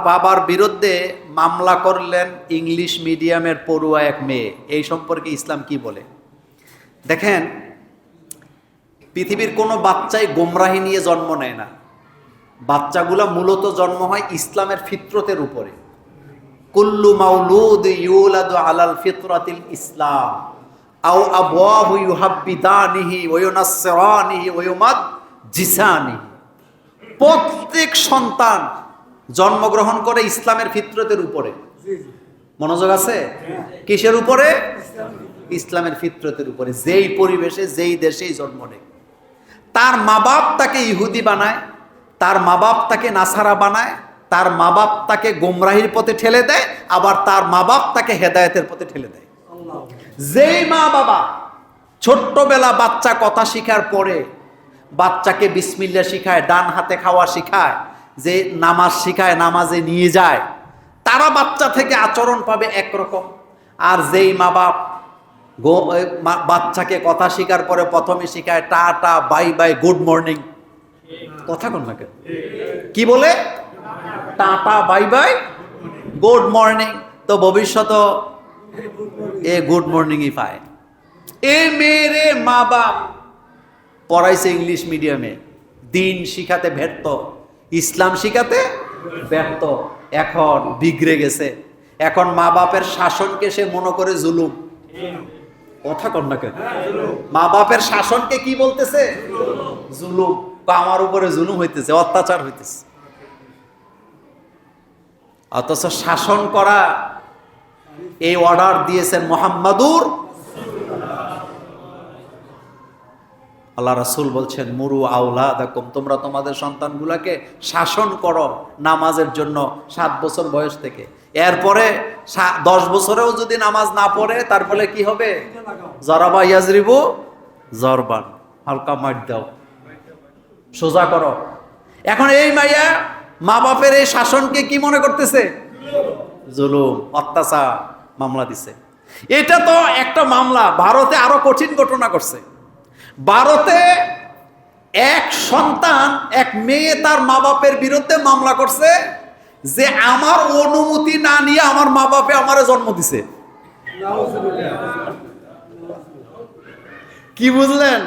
বাবার বিরুদ্ধে মামলা করলেন ইংলিশ মিডিয়ামের পড়ুয়া এক মেয়ে। এই সম্পর্কে ইসলাম কি বলে? দেখেন, পৃথিবীর কোনো বাচ্চাই গোমরাহি নিয়ে জন্ম নেয় না। বাচ্চাগুলা মূলত জন্ম হয় ইসলামের ফিতরতের উপরে। কুল্লু মাউলুদ ইউলাদু আলাল ফিতরাতিল ইসলাম আও আবওয়াহু ইউহাব্বিদানিহি ওয়া ইউনাসসিরানিহি ওয়া ইউমাজ্জিসানিহি। প্রত্যেক সন্তান জন্মগ্রহণ করে ইসলামের ফিতরতের উপরে। মনোযোগ আছে? কিসের উপরে? ইসলামের ফিতরতের উপরে। যেই পরিবেশে যেই দেশেই জন্ম নেয়, তার মা বাপ তাকে ইহুদি বানায়, তার মা বাপ তাকে নাসারা বানায়, তার মা বাপ তাকে গোমরাহির পথে ঠেলে দেয়, আবার তার মা বাপ তাকে হেদায়েতের পথে ঠেলে দেয়। যেই মা বাবা ছোট্টবেলা বাচ্চা কথা শিখার পরে বাচ্চাকে বিসমিল্লাহ শিখায়, ডান হাতে খাওয়া শিখায়, যে নামাজ শিখায়, নামাজে নিয়ে যায়, তারা বাচ্চা থেকে আচরণ পাবে একরকম। আর যেই মা বাপ বাচ্চাকে কথা শিখার পরে প্রথমে শিখায় tata, bye bye, good morning, কথা কোন না কেন, কি বলে? Tata, bye bye, good morning, তো ভবিষ্যৎ এ গুড মর্নিংই পায়। এ মেরে মা বাপ পড়াইছে ইংলিশ মিডিয়ামে, দিন শিখাতে ব্যর্থ, ইসলাম শিখাতে ব্যর্থ। এখন বিগড়ে গেছে। এখন মা বাপের শাসনকে সে মনে করে জুলুম। কথা কন না কেন? মা বাপের শাসনকে কি বলতেছে? জুলুম। আমার উপরে জুলুম হইতেছে, অত্যাচার হইতেছে। অথচ শাসন করা এই অর্ডার দিয়েছেন মুহাম্মাদুর। আল্লাহ রাসূল বলছেন, মুরু আওলাদাকুম, তোমরা তোমাদের সন্তানগুলাকে শাসন করো নামাজের জন্য 7 বছর বয়স থেকে। এরপরে 10 বছরেও যদি নামাজ না পড়ে, তারপরে কি হবে? জরাবা ইয়াজরিবু জরবান, হালকা মার দাও, সোজা করো। এখন এই মাইয়া মা বাপের এই শাসনকে কি মনে করতেছে? জুলুম, অত্যাচার, মামলা দিছে। এটা তো একটা মামলা। ভারতে আরো কঠিন ঘটনা করছে। ভারতে এক সন্তান, এক মেয়ে তার মা বাপের বিরুদ্ধে মামলা করছে যে আমার অনুমতি না নিয়ে আমার মা বাপে আমারে জন্ম দিছে। কি বুঝলেন?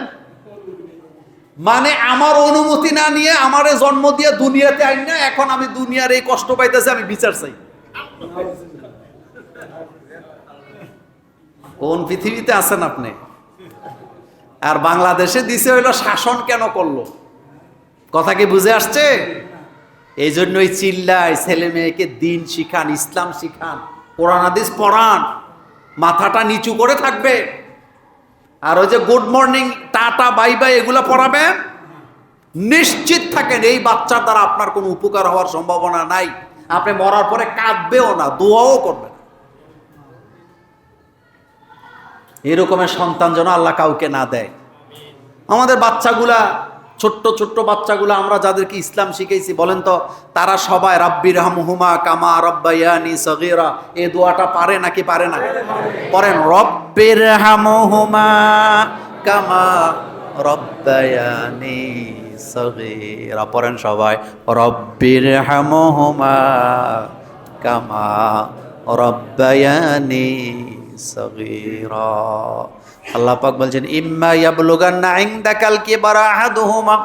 মানে আমার অনুমতি না নিয়ে আমারে জন্ম দিয়ে দুনিয়াতে আইন না, এখন আমি দুনিয়ার এই কষ্ট পাইতেছি, আমি বিচার চাই। কোন পৃথিবীতে আছেন আপনি? আর বাংলাদেশে দিছে হইলো শাসন কেন করলো? কথা কি বুঝে আসছে? এই জন্যই চিল্লায়, ছেলে মেয়েকে দিন শিখান, ইসলাম শিখান, কোরআন হাদিস পড়ান, মাথাটা নিচু করে থাকবে। আর ওই যে good morning, tata, bye bye এগুলো পড়াবেন, নিশ্চিত থাকেন এই বাচ্চার দ্বারা আপনার কোনো উপকার হওয়ার সম্ভাবনা নাই। আপনি মরার পরে কাঁদবেও না, দোয়াও করবেন। এরকমের সন্তান যেন আল্লাহ কাউকে না দেয়। আমাদের বাচ্চাগুলা, ছোট্ট ছোট্ট বাচ্চাগুলা, আমরা যাদেরকে ইসলাম শিখেছি, বলেন তো তারা সবাই রাব্বিরহামহুমা কামা রাব্বায়ানি সগীরা এই দোয়াটা পারে নাকি পারে না? পড়েন, রাব্বিরহামহুমা কামা রাব্বায়ানি সগীরা। পড়েন সবাই, রাব্বিরহামহুমা কামা রাব্বায়ানি সগীরা। আল্লাহ পাক বলছেন, ইম্মা ইয়াবলুগান্না ইনদাকাল কিবারা আহাদুহুমা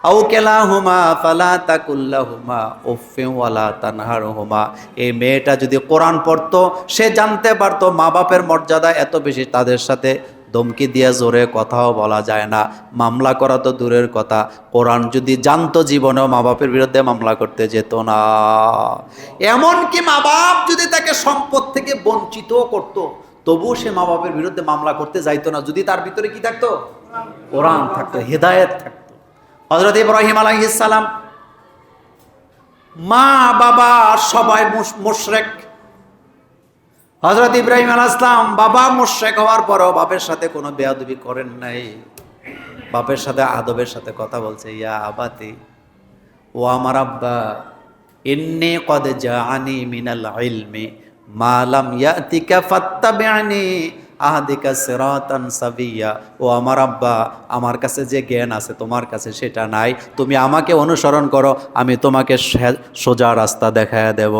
আও কিলাহুমা ফালা তাকুল লাহুমা উফফিন ওয়ালা তানহারহুমা। এই মেয়েটা যদি কোরআন পড়তো, সে জানতে পারতো মা বাপের মর্যাদা এত বেশি, তাদের সাথে ধমকি দিয়ে জোরে কথাও বলা যায় না, মামলা করা তো দূরের কথা। কোরআন যদি জানতো, জীবনেও মা বাপের বিরুদ্ধে মামলা করতে যেত না। এমনকি মা বাপ যদি তাকে সম্পদ থেকে বঞ্চিত করত, তবুও সে মা বাপের বিরুদ্ধে মামলা করতে যাইতো না, যদি তার ভিতরে কি থাকতো? কোরআন থাকতো, হেদায়েত থাকতো। হযরত ইব্রাহিম আলাইহিস সালাম, মা বাবা সবাই মুশরিক। হযরত ইব্রাহিম আলাইহিস সালাম বাবা মুশরিক হওয়ার পরেও বাপের সাথে কোনো বেয়াদবি করেন নাই। বাপের সাথে আদবের সাথে কথা বলছে, ইয়া আবাতি, ও আমার আব্বা, ইন্নী ক্বাদ জাআনি মিনাল ইলমি মা লাম ইয়াতিকা ফাত্তাবি'নি। আহদিকা সিরাতান সাবিয়া, ও আমার আব্বা, আমার কাছে যে জ্ঞান আছে তোমার কাছে সেটা নাই, তুমি আমাকে অনুসরণ করো, আমি তোমাকে সোজা রাস্তা দেখায় দেব।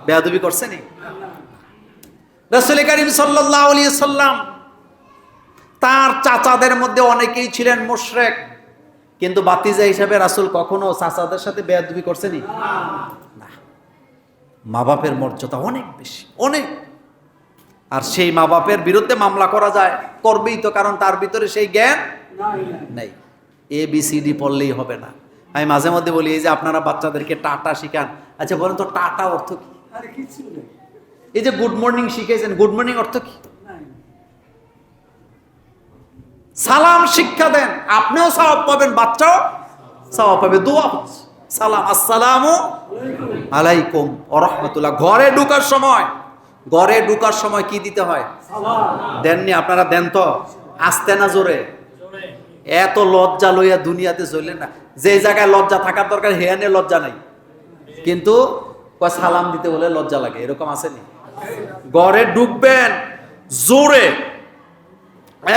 বেয়াদবি করছেনি? রাসূল করিম সাল্লাল্লাহু আলাইহি সাল্লাম তার চাচাদের মধ্যে অনেকেই ছিলেন মুশরিক, কিন্তু বাতিজা হিসাবে রাসূল কখনো চাচাদের সাথে বেয়াদবি করছেনি? না। মা বাপের মর্যাদা অনেক বেশি, অনেক। আর সেই মা বাপের বিরুদ্ধে মামলা করা যায়, করবেই তো, কারণ তার ভিতরে সেই জ্ঞান নাই। ABCD পড়লেই হবে না। আমি মাঝে মধ্যে বলি, এই যে আপনারা বাচ্চাদেরকে টাটা শিখান, আচ্ছা বলেন তো টাটা অর্থ কি? এই যে গুড মর্নিং শিখেছেন, গুড মর্নিং অর্থ কি? সালাম শিক্ষা দেন, আপনিও সওয়াব পাবেন, বাচ্চাও সওয়াব পাবে। দোয়া হচ্ছে সালাম, আসসালামু আলাইকুম ওয়া রাহমাতুল্লাহ। ঘরে ঢোকার সময় কি দিতে হয়? দেননি আপনারা? দেন তো, আস্তে না জোরে? এত লজ্জা লইয়া দুনিয়াতে চললেন না। যে জায়গায় লজ্জা থাকার দরকার হেয়ানে লজ্জা নাই, কিন্তু সালাম দিতে বলে লজ্জা লাগে, এরকম আসেনি? ঘরে ঢুকবেন জোরে,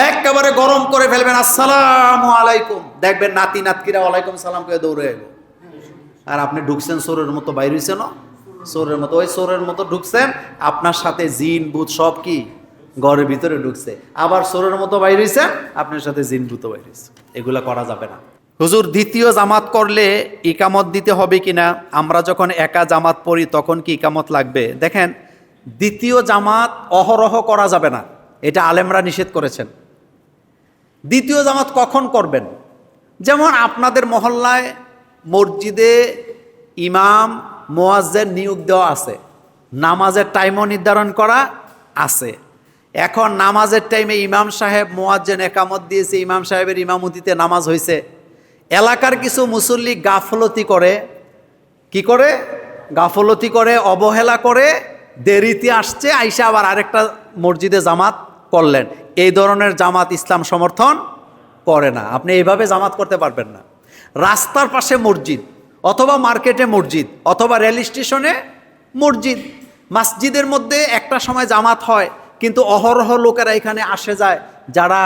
একেবারে গরম করে ফেলবেন, আসসালামু আলাইকুম, দেখবেন নাতি নাতকিরা ওয়ালাইকুম সালাম করে দৌড়ে এলো। আর আপনি ঢুকছেন চোরের মতো, বাইর হইছেন না চোরের মতো, ওই চোরের মতো ঢুকছেন, আপনার সাথে জিন ভূত সব কি ঘরের ভিতরে ঢুকছে, আবার চোরের মতো বাইর হইছেন, আপনার সাথে জিন ভূত বাইর হইছে। এগুলা করা যাবে না। হুজুর, দ্বিতীয় জামাত করলে ইকামত দিতে হবে কিনা? আমরা যখন একা জামাত পড়ি তখন কি ইকামত লাগবে? দেখেন, দ্বিতীয় জামাত অহরহ করা যাবে না, এটা আলেমরা নিষেধ করেছেন। দ্বিতীয় জামাত কখন করবেন? যেমন আপনাদের মহল্লায় মসজিদে ইমাম মুয়াজ্জিন নিয়োগ দেওয়া আছে, নামাজের টাইমও নির্ধারণ করা আছে। এখন নামাজের টাইমে ইমাম সাহেব মুয়াজ্জিন একামত দিয়েছে, ইমাম সাহেবের ইমামতিতে নামাজ হয়েছে। এলাকার কিছু মুসল্লি গাফলতি করে, কি করে? গাফলতি করে, অবহেলা করে, দেরিতে আসছে, আইসা আবার আরেকটা মসজিদে জামাত করলেন। এই ধরনের জামাত ইসলাম সমর্থন করে না। আপনি এইভাবে জামাত করতে পারবেন না। রাস্তার পাশে মসজিদ, অথবা মার্কেটে মসজিদ, অথবা রেল স্টেশনে মসজিদ, মসজিদের মধ্যে একটা সময় জামাত হয়, কিন্তু অহরহ লোকেরা এখানে আসে যায়, যারা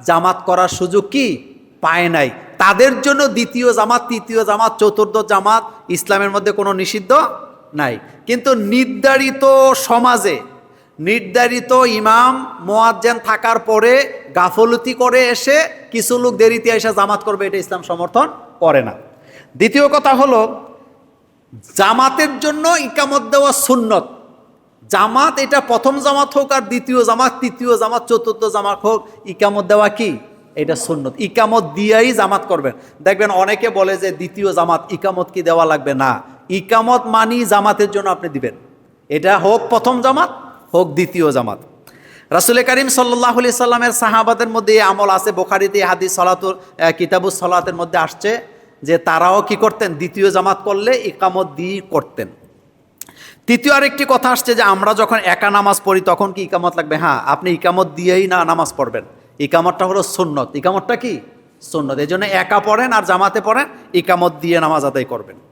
জামাত করার সুযোগ কি পায় নাই, তাদের জন্য দ্বিতীয় জামাত, তৃতীয় জামাত, চতুর্থ জামাত ইসলামের মধ্যে কোনো নিষিদ্ধ নাই। কিন্তু নির্ধারিত সমাজে নির্ধারিত ইমাম মুয়াজ্জিন থাকার পরে গাফলতি করে এসে কিছু লোক দেরিতে এসে জামাত করবে, এটা ইসলাম সমর্থন করে না। দ্বিতীয় কথা হলো, জামাতের জন্য ইকামত দেওয়া সুন্নত। জামাত, এটা প্রথম জামাত হোক আর দ্বিতীয় জামাত, তৃতীয় জামাত, চতুর্থ জামাত হোক, ইকামত দেওয়া কি? এটা সুন্নত। ইকামত দিয়েই জামাত করবেন। দেখবেন অনেকে বলে যে দ্বিতীয় জামাত, ইকামত কি দেওয়া লাগবে? না, ইকামত মানি জামাতের জন্য আপনি দিবেন, এটা হোক প্রথম জামাত হোক দ্বিতীয় জামাত। রাসূল করিম সাল্লাল্লাহু আলাইহি সাল্লামের সাহাবাদের মধ্যে এই আমল আছে। বুখারীতে হাদিস সালাতুল কিতাবুস সালাতের মধ্যে আসছে যে তারাও কি করতেন? দ্বিতীয় জামাত করলে ইকামত দিয়ে করতেন। তৃতীয় আরেকটি কথা আসছে যে আমরা যখন একা নামাজ পড়ি তখন কি ইকামত লাগবে? হ্যাঁ, আপনি ইকামত দিয়েই না নামাজ পড়বেন। ইকামতটা হলো সুন্নত। ইকামতটা কি? সুন্নত। এই জন্য একা পড়েন আর জামাতে পড়েন, ইকামত দিয়ে নামাজ আদায় করবেন।